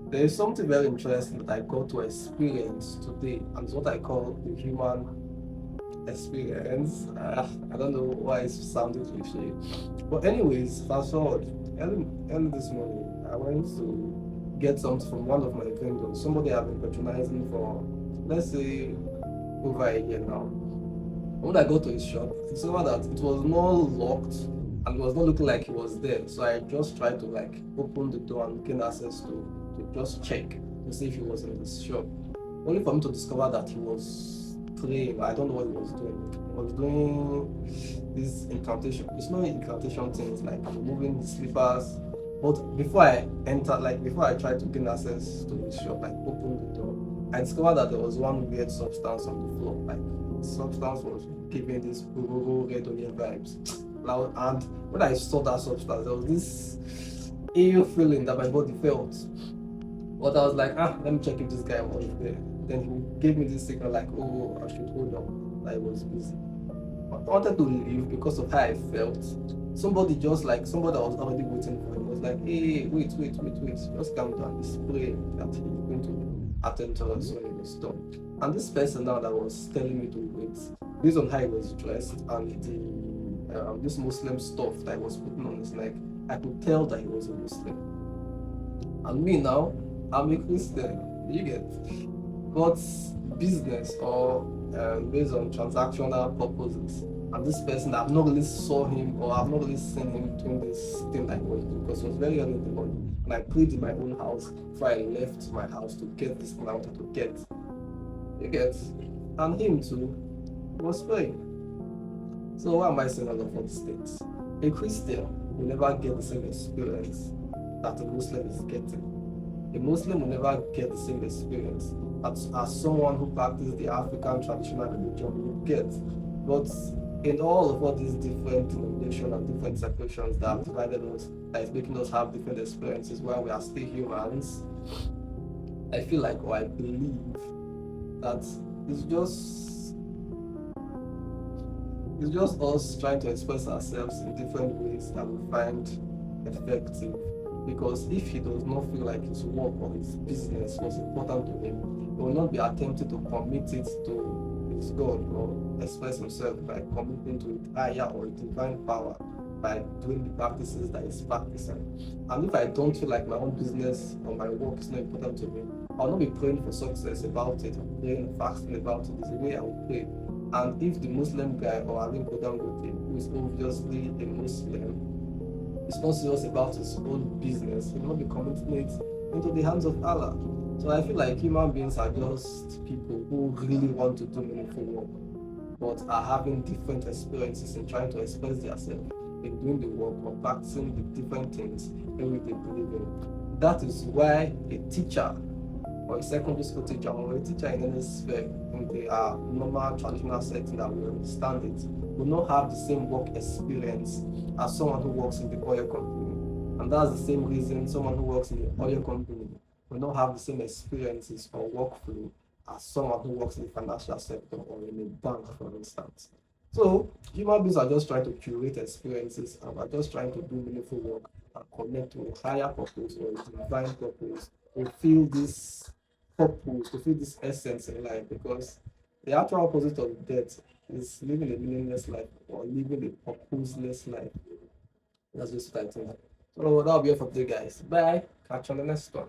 There is something very interesting that I got to experience today, and it's what I call the human experience. I don't know why it's sounding cliche. But anyways, fast forward. Early this morning, I went to get something from one of my vendors, somebody I've been patronizing for, let's say, over a year now. When I got to his shop, I discovered that it was not locked and it was not looking like he was there. So I just tried to like open the door and gain access to just check to see if he was in his shop. Only for me to discover that he was praying. I don't know what he was doing. He was doing this incantation. It's not incantation things like removing the slippers. But before I entered, like before I tried to gain access to his shop, like open the door, I discovered that there was one weird substance on the floor. Like the substance was giving this red onion vibes. And when I saw that substance, there was this ill feeling that my body felt. But I was like, let me check if this guy was there. Then he gave me this signal like, oh, I should hold on. That I was busy. I wanted to leave because of how I felt. Somebody that was already waiting for him was like, hey, wait, just calm down. He's praying that he's going to attend to us when he was done. And this person now that was telling me to wait, based on how he was dressed and the this Muslim stuff that he was putting on his neck, I could tell that he was a Muslim. And me now, I'm a Christian. You get, but business or based on transactional purposes. And this person, I've not really saw him or I've not really seen him doing this thing like was doing because it was very early in the morning. And I prayed in my own house before I left my house to get this thing I wanted to get. You get, and him too was praying. So why am I saying all of these things? A Christian will never get the same experience that a Muslim is getting. A Muslim will never get the same experience as someone who practices the African traditional religion will get. But in all these different denominations and different separations that have divided us, that is making us have different experiences while we are still humans, I feel like, or I believe that it's just it's just us trying to express ourselves in different ways that we find effective. Because if he does not feel like his work or his business was important to him, he will not be attempting to commit it to his God or express himself by committing to it higher or a divine power by doing the practices that he's practicing. And if I don't feel like my own business or my work is not important to me, I'll not be praying for success about it, or praying fasting about it. It's the way I will pray. And if the Muslim guy or Alim Kodangote, who is obviously a Muslim, is not serious about his own business, he will not be committing it into the hands of Allah. So I feel like human beings are just people who really want to do meaningful work, but are having different experiences in trying to express themselves in doing the work or practicing the different things in which they believe in. That is why a teacher or a secondary school teacher or a teacher in any sphere in the normal traditional setting that we understand it will not have the same work experience as someone who works in the oil company. And that's the same reason someone who works in the oil company will not have the same experiences or workflow as someone who works in the financial sector or in a bank, for instance. So human beings are just trying to curate experiences and are just trying to do meaningful work and connect to a higher purpose or a divine purpose to feel this purpose, to feel this essence in life, because the actual opposite of death is living a meaningless life or living a purposeless life. That's just what I think. So that'll be it for today, guys. Bye. Catch you on the next one.